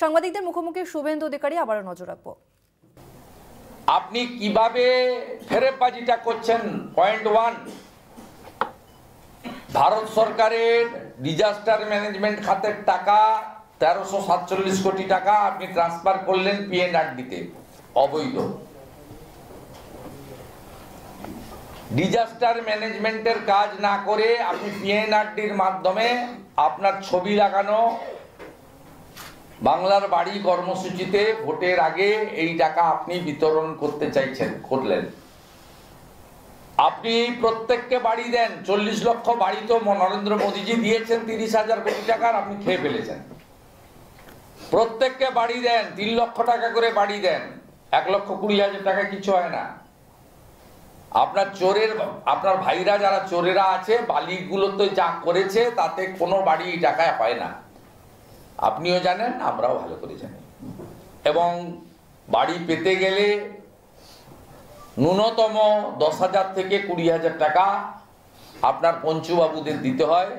সাংবাদিকদের মুখোমুখি শুভেন্দু অধিকারী আবারও নজর রাখবো। আপনি কিভাবে ফেরেববাজিটা করছেন? পয়েন্ট 1, ভারত সরকারের ডিজাস্টার ম্যানেজমেন্ট খাতের টাকা 1347 কোটি টাকা আপনি ট্রান্সফার করলেন পিএনআরডিতে, অবৈধ। ডিজাস্টার ম্যানেজমেন্টের কাজ না করে আপনি পিএনআরডির মাধ্যমে আপনার ছবি লাগানো বাংলার বাড়ি কর্মসূচিতে ভোটের আগে এই টাকা আপনি বিতরণ করতে করলেন। আপনি প্রত্যেককে বাড়ি দেন, 40 লক্ষ বাড়ি তো নরেন্দ্র মোদীজি দিয়েছেন 30,000 কোটি টাকার, আপনি খেয়ে ফেলেছেন। প্রত্যেককে বাড়ি দেন, 3 লক্ষ টাকা করে বাড়ি দেন, 1,20,000 টাকা কিছু হয় না। আপনার ভাইরা যারা চোরেরা আছে, বালিগুলোতে যা করেছে তাতে কোনো বাড়ি টাকায় হয় না। আপনিও জানেন, আমরাও ভালো করে জানি। এবং বাড়ি পেতে গেলে ন্যূনতম 10,000 থেকে 20,000 টাকা আপনার পঞ্চুবাবুদের দিতে হয়,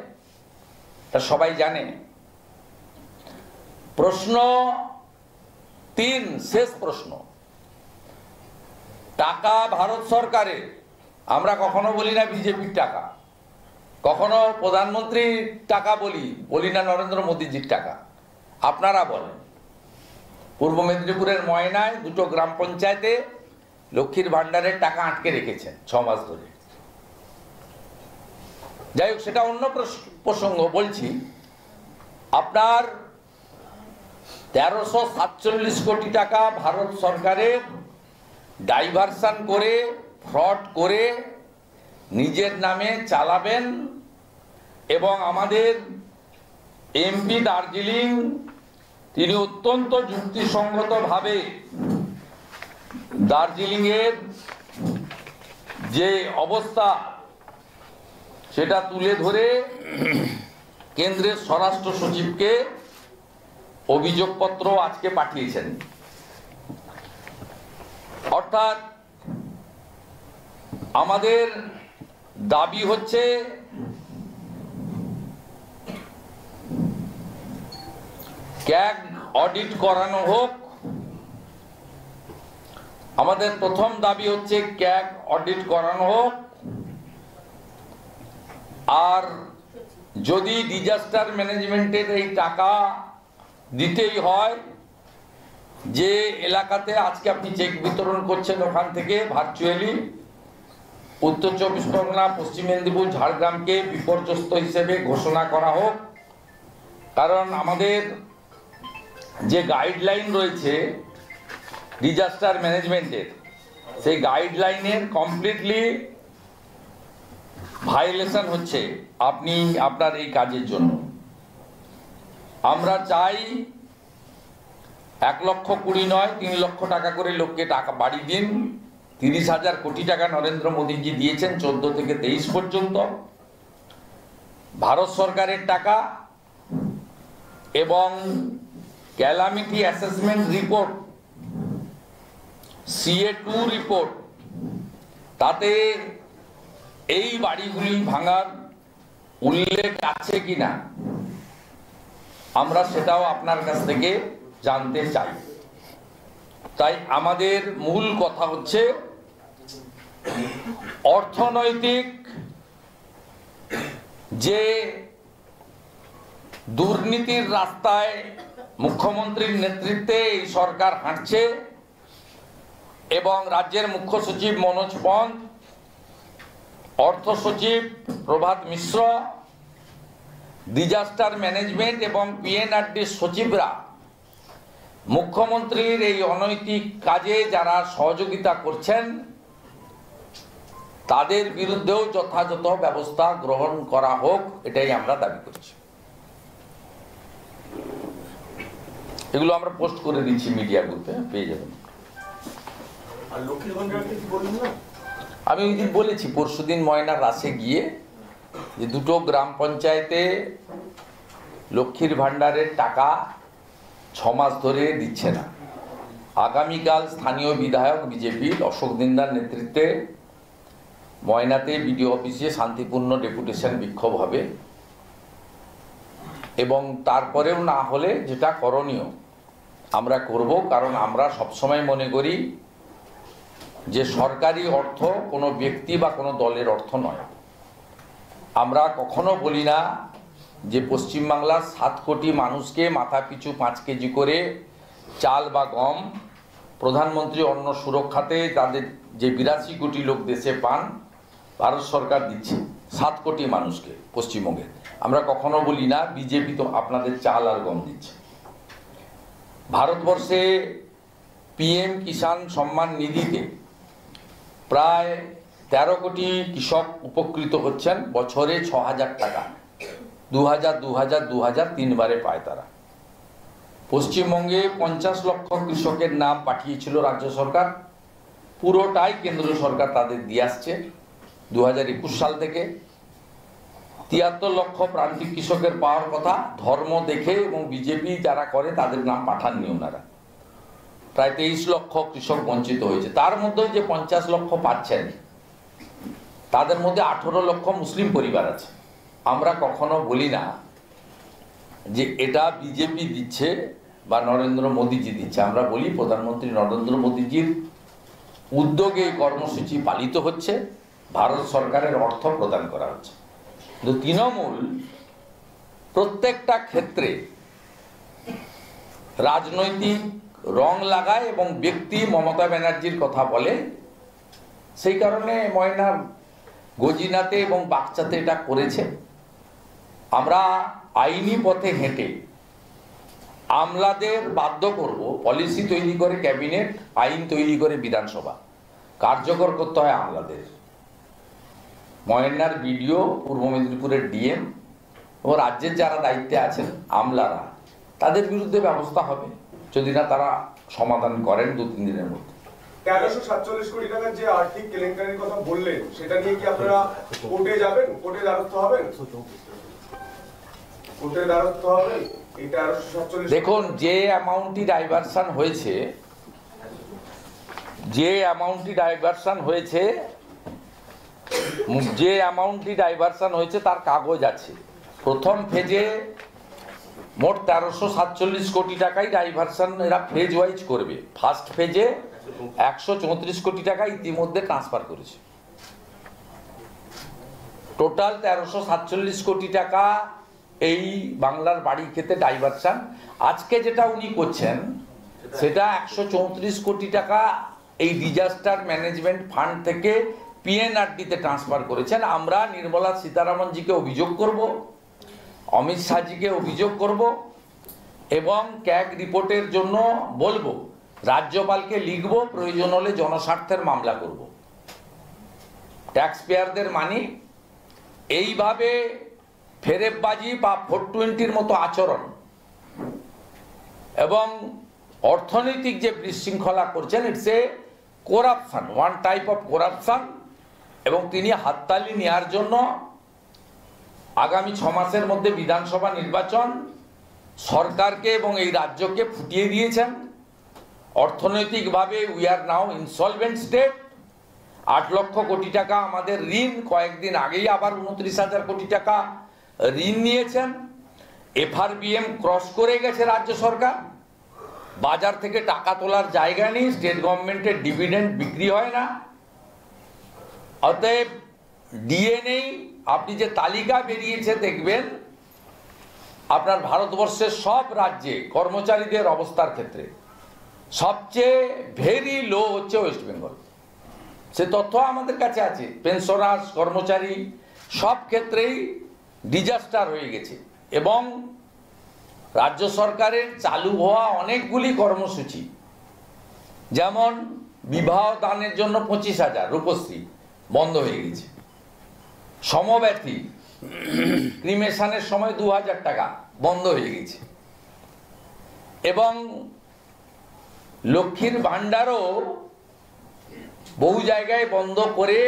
তা সবাই জানে। প্রশ্ন 3, শেষ প্রশ্ন। টাকা ভারত সরকারের, আমরা কখনো বলি না বিজেপির টাকা, কখনো প্রধানমন্ত্রীর টাকা বলি না নরেন্দ্র মোদীজির টাকা, আপনারা বলেন। পূর্ব মেদিনীপুরের ময়নায় 2টো গ্রাম পঞ্চায়েতে লক্ষ্মীর ভান্ডারের টাকা আটকে রেখেছেন 6 মাস ধরে। যাই হোক, সেটা অন্য প্রসঙ্গ। বলছি, আপনার 1347 কোটি টাকা ভারত সরকারের ডাইভারশন করে, ফ্রড করে নিজের নামে চালাবেন। এবং আমাদের এমপি দার্জিলিং, তিনি অত্যন্ত যুক্তিসঙ্গতভাবে দার্জিলিংয়ের যে অবস্থা সেটা তুলে ধরে কেন্দ্রের স্বরাষ্ট্র সচিবকে অভিযোগপত্র আজকে পাঠিয়েছেন। অর্থাৎ আমাদের দাবি হচ্ছে ক্যাগ অডিট করানো হোক। আমাদের প্রথম দাবি হচ্ছে ক্যাগ অডিট করানো হোক। আর যদি ডিজাস্টার ম্যানেজমেন্টের এই টাকা দিতেই হয়, যে এলাকাতে আজকে আপনি চেক বিতরণ করছেন ওখান থেকে ভার্চুয়ালি উত্তর 24 পরগনা, পশ্চিম মেদিনীপুর, ঝাড়গ্রামকে বিপর্যস্ত হিসেবে ঘোষণা করা হোক। কারণ আমাদের যে গাইডলাইন রয়েছে ডিজাস্টার ম্যানেজমেন্টের, সেই গাইডলাইনের কমপ্লিটলি ভায়োলেশন হচ্ছে আপনার এই কাজের জন্য। আমরা চাই 1,20,000 নয়, 3 লক্ষ টাকা করে লোককে টাকা বাড়ি দিন। 30,000 কোটি টাকা নরেন্দ্র মোদীজি দিয়েছেন 14 থেকে 23 পর্যন্ত, ভারত সরকারের টাকা। এবং calamity assessment report, CA2 report, তাতে এই বাড়িগুলি ভাঙার উল্লেখ আছে কিনা আমরা সেটাও আপনার কাছ থেকে জানতে চাই। তাই আমাদের মূল কথা হচ্ছে অর্থনৈতিক যে দুর্নীতির রাস্তায় মুখ্যমন্ত্রীর নেতৃত্বে এই সরকার হাঁটছে এবং রাজ্যের মুখ্য সচিব মনোজ পন্ত, অর্থ সচিব প্রভাত মিশ্র, ডিজাস্টার ম্যানেজমেন্ট এবং পিএনআরডি সচিবরা মুখ্যমন্ত্রীর এই অনৈতিক কাজে যারা সহযোগিতা করছেন তাদের বিরুদ্ধেও যথাযথ ব্যবস্থা গ্রহণ করা হোক, এটাই আমরা দাবি করছি। এগুলো আমরা পোস্ট করে দিচ্ছি মিডিয়া গ্রুপে, পেয়ে যাবেন। আমি ওই দিন বলেছি, পরশুদিন ময়নার রাসে গিয়ে, যে 2টো গ্রাম পঞ্চায়েতে লক্ষ্মীর ভান্ডারের টাকা 6 মাস ধরে দিচ্ছে না। আগামীকাল স্থানীয় বিধায়ক বিজেপির অশোক দিন্দার নেতৃত্বে ময়নাতে বিডিও অফিসে শান্তিপূর্ণ ডেপুটেশন বিক্ষোভ হবে এবং তারপরেও না হলে যেটা করণীয় আমরা করব, কারণ আমরা সবসময় মনে করি যে সরকারি অর্থ কোনো ব্যক্তি বা কোনো দলের অর্থ নয়। আমরা কখনো বলি না যে পশ্চিমবাংলার 7 কোটি মানুষকে মাথা পিছু 5 কেজি করে চাল বা গম প্রধানমন্ত্রী অন্ন সুরক্ষাতে তাদের যে 82 কোটি লোক দেশে পান ভারত সরকার দিচ্ছে 7 কোটি মানুষকে পশ্চিমবঙ্গে। আমরা কখনো বলি না বিজেপি তো আপনাদের চাল আর গম দিচ্ছে। ভারতবর্ষে পিএম কিষাণ সম্মান নিধিতে প্রায় 13 কোটি কৃষক উপকৃত হচ্ছেন, বছরে 6,000 টাকা, 2,000 তিনবারে পায় তারা। পশ্চিমবঙ্গে 50 লক্ষ কৃষকের নাম পাঠিয়েছিল রাজ্য সরকার, পুরোটাই কেন্দ্র সরকার তাদের দিয়ে আসছে 2021 সাল থেকে। 73 লক্ষ প্রান্তিক কৃষকের পাওয়ার কথা, ধর্ম দেখে এবং বিজেপি যারা করে তাদের নাম পাঠাননি ওনারা। প্রায় 23 লক্ষ কৃষক বঞ্চিত হয়েছে। তার মধ্যে যে 50 লক্ষ পাচ্ছেন তাদের মধ্যে 18 লক্ষ মুসলিম পরিবার আছে। আমরা কখনো বলি না যে এটা বিজেপি দিচ্ছে বা নরেন্দ্র মোদীজি দিচ্ছে। আমরা বলি প্রধানমন্ত্রী নরেন্দ্র মোদীজির উদ্যোগে এই কর্মসূচি পালিত হচ্ছে, ভারত সরকারের অর্থ প্রদান করা হচ্ছে। কিন্তু তৃণমূল প্রত্যেকটা ক্ষেত্রে রাজনৈতিক রং লাগায় এবং ব্যক্তি মমতা ব্যানার্জির কথা বলে। সেই কারণে ময়নার গজিনাতে এবং বাচ্চাতে এটা করেছে। আমরা আইনি পথে হেঁটে আমলাদের বাধ্য করব, পলিসি তৈরি করে ক্যাবিনেট, আইন তৈরি করে বিধানসভা, কার্যকর করতে হয় আমলাদের। ময়নার বিডিও, পূর্ব মেদিনীপুরের ডিএম ও রাজ্যের যারা দায়িত্বে আছেন আমলারা, তাদের বিরুদ্ধে ব্যবস্থা হবে যদি না তারা সমাধান করেন 2-3 দিনের মধ্যে। 1347 কোটি টাকার যে আর্থিক কেলেঙ্কারির কথা বললেন, সেটা নিয়ে কি আপনারা কোর্টে যাবেন? কোর্টে দ্বারস্থ হবেন? কোর্টে দ্বারস্থ হবেন? এই 1347 দেখুন, যে অ্যামাউন্টটি ডাইভারশন হয়েছে, যে অ্যামাউন্টটি ডাইভারশন হয়েছে তার কাগজ আছে। প্রথম ফেজে মোট 1347 কোটি টাকাই ডাইভারশন এরা ফেজ ওয়াইজ করবে। ফার্স্ট ফেজে 134 কোটি টাকা ইতিমধ্যে ট্রান্সফার করেছে। টোটাল 1347 কোটি টাকা এই বাংলার বাড়ি খেতে ডাইভারশন। আজকে যেটা উনি করছেন সেটা 134 কোটি টাকা এই ডিজাস্টার ম্যানেজমেন্ট ফান্ড থেকে পিএনআরডিতে ট্রান্সফার করেছেন। আমরা নির্মলা সীতারামনজিকে অভিযোগ করব, অমিত শাহজিকে অভিযোগ করব এবং ক্যাগ রিপোর্টের জন্য বলবো, রাজ্যপালকে লিখব, প্রয়োজন হলে জনস্বার্থের মামলা করব। ট্যাক্স পেয়ারদের মানি এইভাবে ফেরেববাজি বা 420-র মতো আচরণ এবং অর্থনৈতিক যে বিশৃঙ্খলা করছেন, it's a corruption, one type of corruption. এবং তিনি হাততালি নেওয়ার জন্য আগামী 6 মাসের মধ্যে বিধানসভা নির্বাচন সরকারকে এবং এই রাজ্যকে ফুটিয়ে দিয়েছেন। অর্থনৈতিকভাবে we are now insolvent state. 8 lakh crore টাকা আমাদের ঋণ, কয়েকদিন আগেই আবার 29,000 কোটি টাকা ঋণ নিয়েছেন। এফআরবিএম ক্রস করে গেছে রাজ্য সরকার। বাজার থেকে টাকা তোলার জায়গা নেই, স্টেট গভর্নমেন্টের ডিভিডেন্ড বিক্রি হয় না। অতএব ডিএনএ আপনি যে তালিকা বেরিয়েছে দেখবেন আপনার ভারতবর্ষের সব রাজ্যে কর্মচারীদের অবস্থার ক্ষেত্রে সবচেয়ে ভেরি লো হচ্ছে ওয়েস্ট বেঙ্গল। সে তথ্য আমাদের কাছে আছে। পেনশনার্স, কর্মচারী সব ক্ষেত্রেই ডিজাস্টার হয়ে গেছে। এবং রাজ্য সরকারের চালু হওয়া অনেকগুলি কর্মসূচি, যেমন বিবাহ দানের জন্য 25,000 রূপশ্রী বন্ধ হয়ে গেছে, সমব্যথী ক্রিমেশনের সময় 2,000 টাকা বন্ধ হয়ে গেছে, এবং লক্ষ্মীর ভাণ্ডারও বহু জায়গায় বন্ধ করে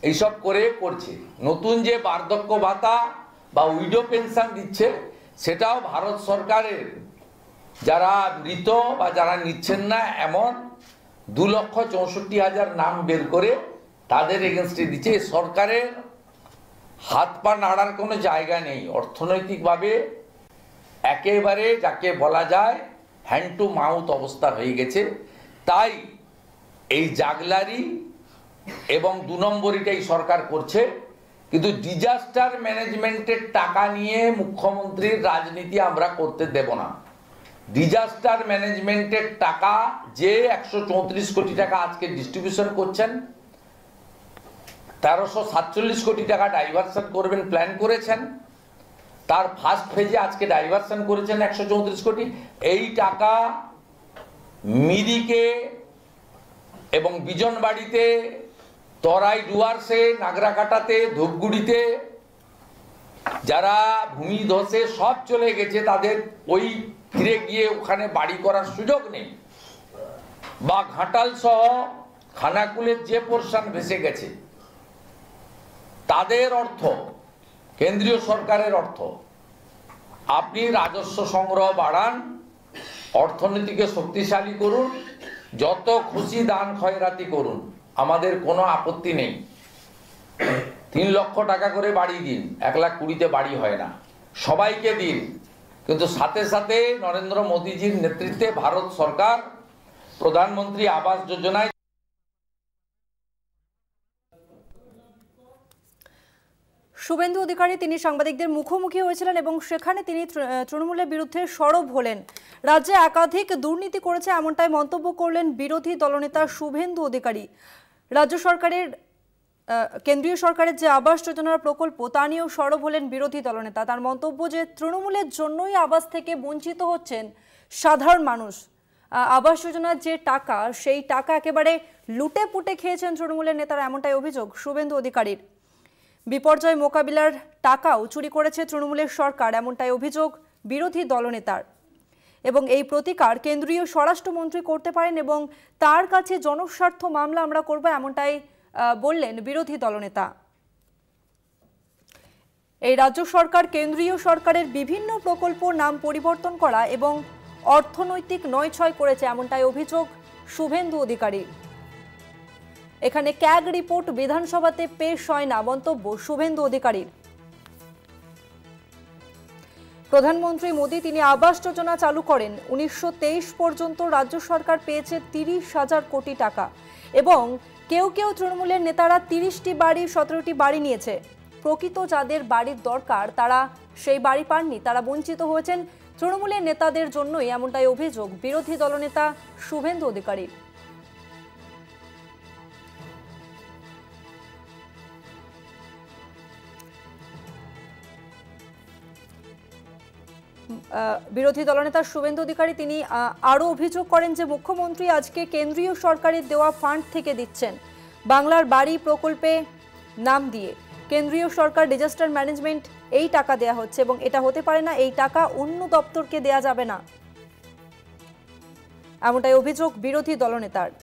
এইসব করছে। নতুন যে বার্ধক্য ভাতা বা উইডো পেনশন দিচ্ছে সেটাও ভারত সরকারের যারা মৃত বা যারা নিচ্ছেন না এমন 2,64,000 নাম বের করে তাদের এগেনস্টে দিচ্ছে। সরকারের হাত পা নাড়ার কোনো জায়গা নেই। অর্থনৈতিকভাবে একেবারে যাকে বলা যায় হ্যান্ড টু মাউথ অবস্থা হয়ে গেছে। তাই এই জাগলারি এবং 2 নম্বরিটাই সরকার করছে, কিন্তু ডিজাস্টার ম্যানেজমেন্টের টাকা নিয়ে মুখ্যমন্ত্রীর রাজনীতি আমরা করতে দেব না। ডিজাস্টার ম্যানেজমেন্টের টাকা যে 134 কোটি টাকা আজকে ডিস্ট্রিবিউশন করছেন, 1347 কোটি টাকা ডাইভারশন করবেন প্ল্যান করেছেন, তার ফার্স্ট ফেজে আজকে ডাইভারশন করেছেন 134 কোটি। এই টাকা মিরিকে এবং বিজনবাড়িতে, তরাই ডুয়ার্সে, নাগরাকাটাতে, ধূপগুড়িতে যারা ভূমি ধসে সব চলে গেছে, তাদের ওই ফিরে গিয়ে ওখানে বাড়ি করার সুযোগ নেই। বা ঘাটাল সহ খানাকুলের যে পোর্শন ভেসে গেছে, তাদের অর্থ কেন্দ্রীয় সরকারের অর্থ। আপনি রাজস্ব সংগ্রহ বাড়ান, অর্থনীতিকে শক্তিশালী করুন, যত খুশি দান খয়রাতি করুন, আমাদের কোনো আপত্তি নেই। 3 লক্ষ টাকা করে বাড়ি দিন, 1,20,000-তে বাড়ি হয় না, সবাইকে দিন। কিন্তু সাথে সাথে নরেন্দ্র মোদীজির নেতৃত্বে ভারত সরকার প্রধানমন্ত্রী আবাস যোজনায় শুভেন্দু অধিকারী তিনি সাংবাদিকদের মুখোমুখি হয়েছিলেন এবং সেখানে তিনি তৃণমূলের বিরুদ্ধে সরব হলেন। রাজ্যে একাধিক দুর্নীতি করেছে এমনটাই মন্তব্য করলেন বিরোধী দলনেতা শুভেন্দু অধিকারী। রাজ্য সরকারের কেন্দ্রীয় সরকারের যে আবাস যোজনার প্রকল্প তা নিয়েও সরব হলেন বিরোধী দলনেতা। তার মন্তব্য যে তৃণমূলের জন্যই আবাস থেকে বঞ্চিত হচ্ছেন সাধারণ মানুষ। আবাস যোজনার যে টাকা, সেই টাকা একেবারে লুটে পুটে খেয়েছেন তৃণমূলের নেতারা, এমনটাই অভিযোগ শুভেন্দু অধিকারীর। বিপর্যয় মোকাবিলার টাকাও চুরি করেছে তৃণমূলের সরকার, এমনটাই অভিযোগ বিরোধী দলনেতার। এবং এই প্রতিকার কেন্দ্রীয় স্বরাষ্ট্রমন্ত্রী করতে পারেন এবং তার কাছে জনস্বার্থ মামলা আমরা করব, এমনটাই বললেন বিরোধী দলনেতা। এই রাজ্য সরকার কেন্দ্রীয় সরকারের বিভিন্ন প্রকল্প নাম পরিবর্তন করা এবং অর্থনৈতিক নয়ছয় করেছে, এমনটাই অভিযোগ শুভেন্দু অধিকারী। এখানে ক্যাগ রিপোর্ট বিধানসভাতে পেশ হয় না, মন্তব্য শুভেন্দু অধিকারীর। প্রধানমন্ত্রী মোদী তিনি আবাস যোজনা চালু করেন। 1923 পর্যন্ত রাজ্য সরকার পেয়েছে 30,000 কোটি টাকা এবং কেউ কেউ তৃণমূলের নেতারা 30টি বাড়ি 17টি বাড়ি নিয়েছে। প্রকৃত যাদের বাড়ির দরকার তারা সেই বাড়ি পাননি, তারা বঞ্চিত হয়েছেন তৃণমূলের নেতাদের জন্যই, এমনটাই অভিযোগ বিরোধী দলনেতা শুভেন্দু অধিকারীর। বিরোধী দলনেতা শুভেন্দু অধিকারী তিনি আরও অভিযোগ করেন যে মুখ্যমন্ত্রী আজকে কেন্দ্রীয় সরকারের দেওয়া ফান্ড থেকে দিচ্ছেন বাংলার বাড়ি প্রকল্পে নাম দিয়ে। কেন্দ্রীয় সরকার ডিজাস্টার ম্যানেজমেন্ট এই টাকা দেয়া হচ্ছে এবং এটা হতে পারে না, এই টাকা অন্য দপ্তরকে দেয়া যাবে না, এমনটাই অভিযোগ বিরোধী দলনেতার।